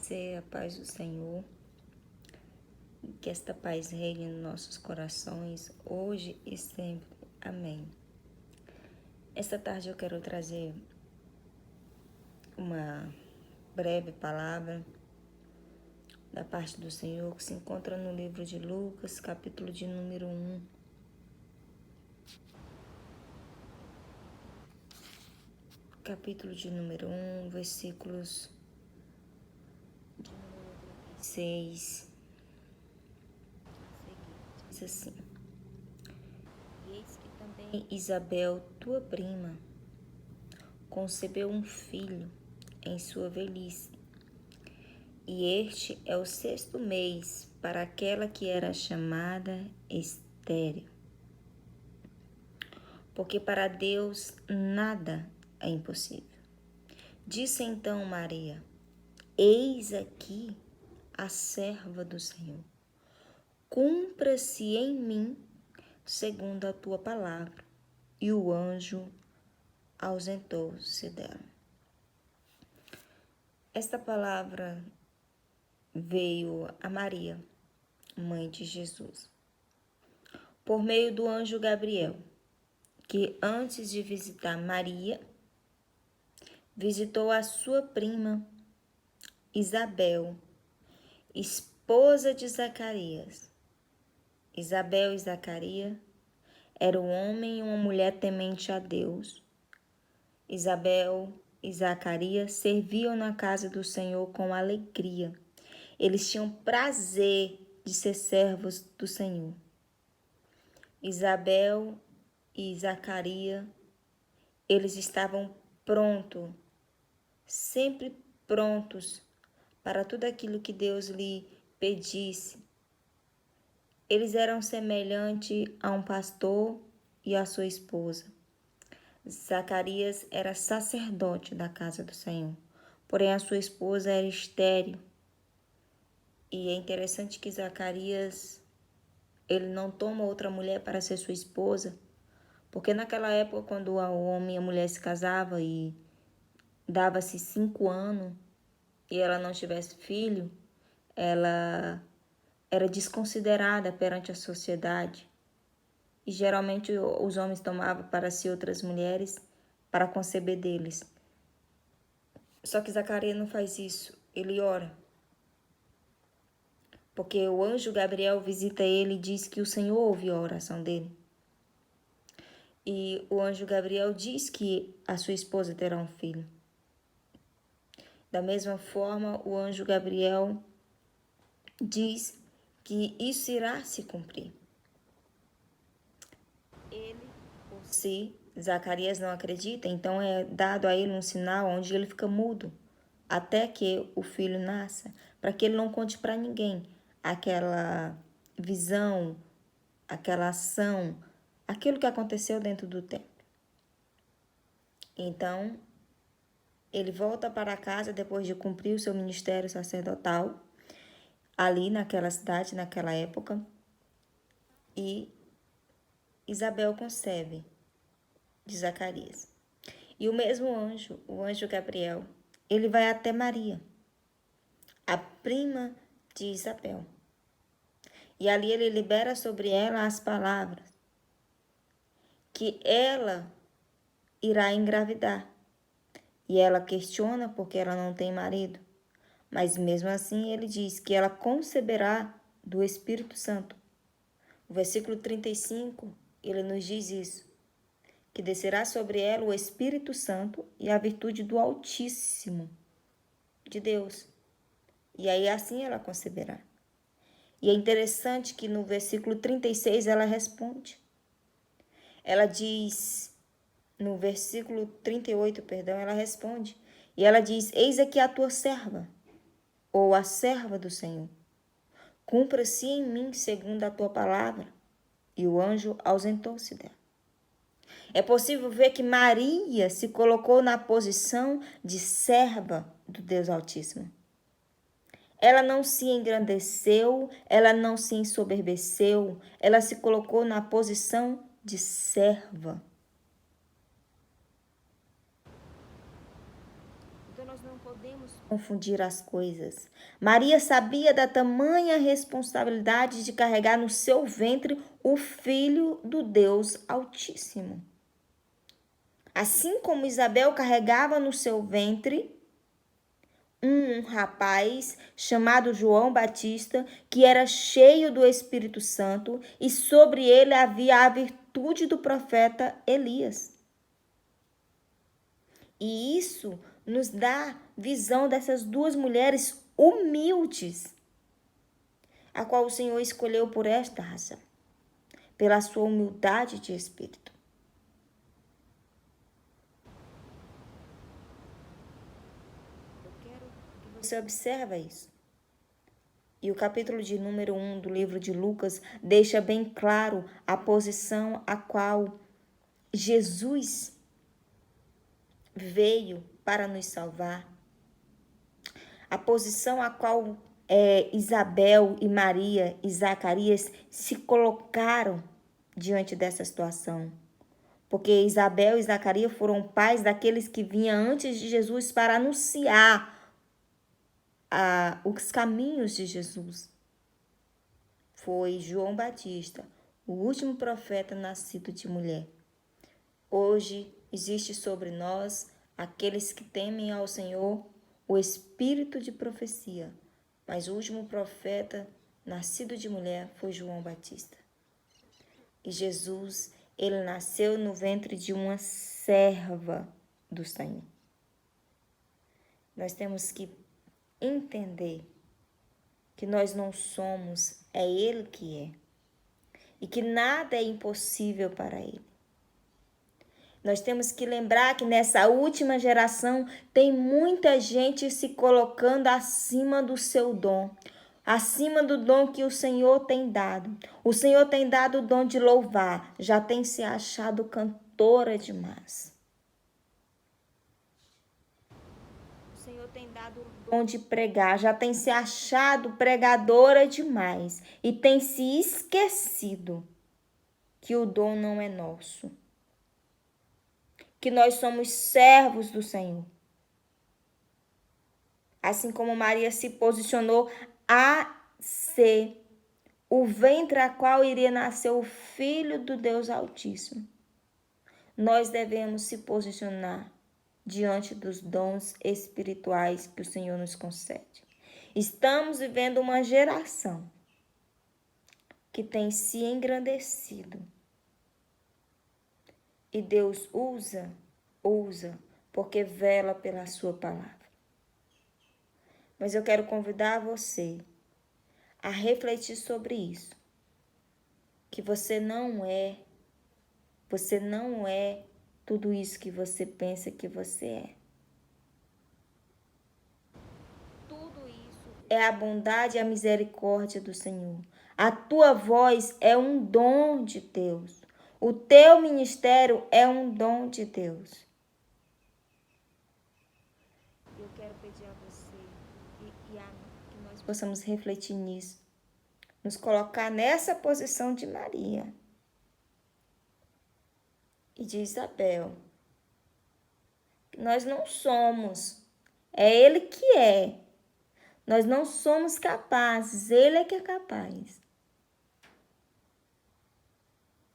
você a paz do Senhor, que esta paz reine nos nossos corações, hoje e sempre. Amém. Esta tarde eu quero trazer uma breve palavra da parte do Senhor que se encontra no livro de Lucas, capítulo de número 1. Capítulo de número 1, versículos de número 6. Diz assim: E eis que também Isabel, tua prima, concebeu um filho em sua velhice, e este é o 6º mês para aquela que era chamada estéril. Porque para Deus nada é impossível. Disse então Maria: Eis aqui a serva do Senhor. Cumpra-se em mim segundo a tua palavra. E o anjo ausentou-se dela. Esta palavra veio a Maria, mãe de Jesus, por meio do anjo Gabriel, que antes de visitar Maria, visitou a sua prima Isabel, esposa de Zacarias. Isabel e Zacarias eram um homem e uma mulher temente a Deus. Isabel e Zacarias serviam na casa do Senhor com alegria. Eles tinham prazer de ser servos do Senhor. Isabel e Zacarias, eles estavam prontos, sempre prontos para tudo aquilo que Deus lhe pedisse. Eles eram semelhantes a um pastor e a sua esposa. Zacarias era sacerdote da casa do Senhor, porém a sua esposa era estéril. E é interessante que Zacarias, ele não toma outra mulher para ser sua esposa, porque naquela época, quando o homem e a mulher se casavam e dava-se 5 anos e ela não tivesse filho, ela era desconsiderada perante a sociedade. E geralmente os homens tomavam para si outras mulheres para conceber deles. Só que Zacarias não faz isso, ele ora. Porque o anjo Gabriel visita ele e diz que o Senhor ouviu a oração dele. E o anjo Gabriel diz que a sua esposa terá um filho. Da mesma forma, o anjo Gabriel diz que isso irá se cumprir. Ele, por si, Zacarias não acredita, então é dado a ele um sinal onde ele fica mudo até que o filho nasça, para que ele não conte para ninguém aquela visão, aquela ação, aquilo que aconteceu dentro do templo. Então, ele volta para casa depois de cumprir o seu ministério sacerdotal, ali naquela cidade, naquela época, e Isabel concebe de Zacarias. E o mesmo anjo, o anjo Gabriel, ele vai até Maria, a prima de Isabel. E ali ele libera sobre ela as palavras que ela irá engravidar. E ela questiona porque ela não tem marido. Mas mesmo assim ele diz que ela conceberá do Espírito Santo. O versículo 35, ele nos diz isso, que descerá sobre ela o Espírito Santo e a virtude do Altíssimo, de Deus. E aí assim ela conceberá. E é interessante que no versículo 36 ela responde. Ela diz, no versículo 38, ela responde. E ela diz: Eis aqui a tua serva, ou a serva do Senhor. Cumpra-se em mim segundo a tua palavra. E o anjo ausentou-se dela. É possível ver que Maria se colocou na posição de serva do Deus Altíssimo. Ela não se engrandeceu, ela não se ensoberbeceu, ela se colocou na posição de serva. Então nós não podemos confundir as coisas. Maria sabia da tamanha responsabilidade de carregar no seu ventre o Filho do Deus Altíssimo. Assim como Isabel carregava no seu ventre um rapaz chamado João Batista, que era cheio do Espírito Santo, e sobre ele havia a virtude do profeta Elias. E isso nos dá visão dessas duas mulheres humildes, a qual o Senhor escolheu por esta razão, pela sua humildade de espírito. Eu quero que você observe isso. E o capítulo de número 1 do livro de Lucas deixa bem claro a posição a qual Jesus veio para nos salvar. A posição a qual Isabel e Maria e Zacarias se colocaram diante dessa situação. Porque Isabel e Zacarias foram pais daqueles que vinham antes de Jesus para anunciar os caminhos de Jesus. Foi João Batista, o último profeta nascido de mulher. Hoje existe sobre nós, aqueles que temem ao Senhor, o espírito de profecia. Mas o último profeta nascido de mulher foi João Batista. E Jesus, ele nasceu no ventre de uma serva do Senhor. Nós temos que entender que nós não somos, é Ele que é. E que nada é impossível para Ele. Nós temos que lembrar que nessa última geração tem muita gente se colocando acima do seu dom, acima do dom que o Senhor tem dado. O Senhor tem dado o dom de louvar, já tem se achado cantora demais. O Senhor tem dado o dom de pregar, já tem se achado pregadora demais e tem se esquecido que o dom não é nosso. Que nós somos servos do Senhor. Assim como Maria se posicionou a ser o ventre a qual iria nascer o Filho do Deus Altíssimo. Nós devemos se posicionar diante dos dons espirituais que o Senhor nos concede. Estamos vivendo uma geração que tem se engrandecido. E Deus usa, porque vela pela sua palavra. Mas eu quero convidar você a refletir sobre isso. Que você não é tudo isso que você pensa que você é. Tudo isso é a bondade e a misericórdia do Senhor. A tua voz é um dom de Deus. O teu ministério é um dom de Deus. Eu quero pedir a você que nós possamos refletir nisso. Nos colocar nessa posição de Maria e de Isabel. Nós não somos, é Ele que é. Nós não somos capazes, Ele é que é capaz.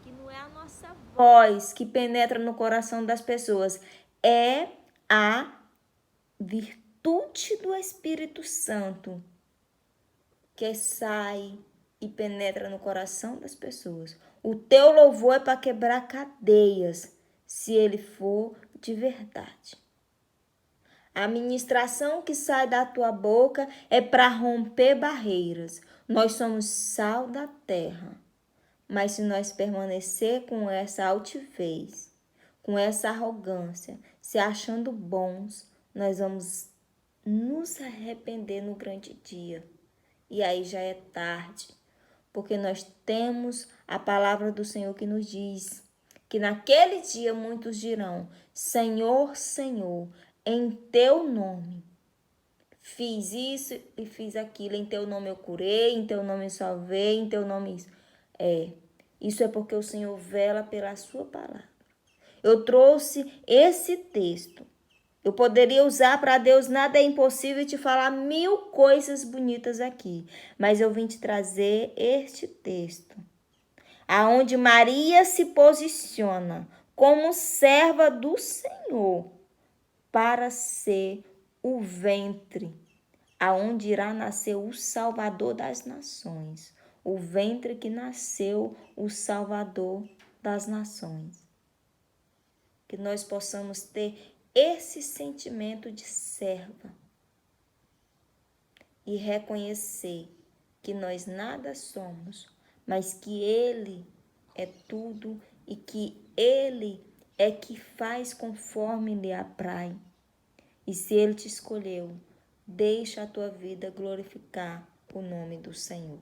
Que não é a nossa voz que penetra no coração das pessoas, é a virtude do Espírito Santo que sai e penetra no coração das pessoas. O teu louvor é para quebrar cadeias, se ele for de verdade. A ministração que sai da tua boca é para romper barreiras. Nós somos sal da terra. Mas se nós permanecer com essa altivez, com essa arrogância, se achando bons, nós vamos nos arrepender no grande dia. E aí já é tarde, porque nós temos a palavra do Senhor que nos diz que naquele dia muitos dirão: Senhor, Senhor, em teu nome fiz isso e fiz aquilo, em teu nome eu curei, em teu nome eu salvei, em teu nome isso. Isso é porque o Senhor vela pela sua palavra. Eu trouxe esse texto Eu poderia usar para Deus nada é impossível e te falar 1000 coisas bonitas aqui, mas eu vim te trazer este texto, aonde Maria se posiciona como serva do Senhor para ser o ventre, aonde irá nascer o Salvador das nações, o ventre que nasceu o Salvador das nações. Que nós possamos ter esse sentimento de serva e reconhecer que nós nada somos, mas que Ele é tudo e que Ele é que faz conforme lhe aprai. E se Ele te escolheu, deixa a tua vida glorificar o nome do Senhor.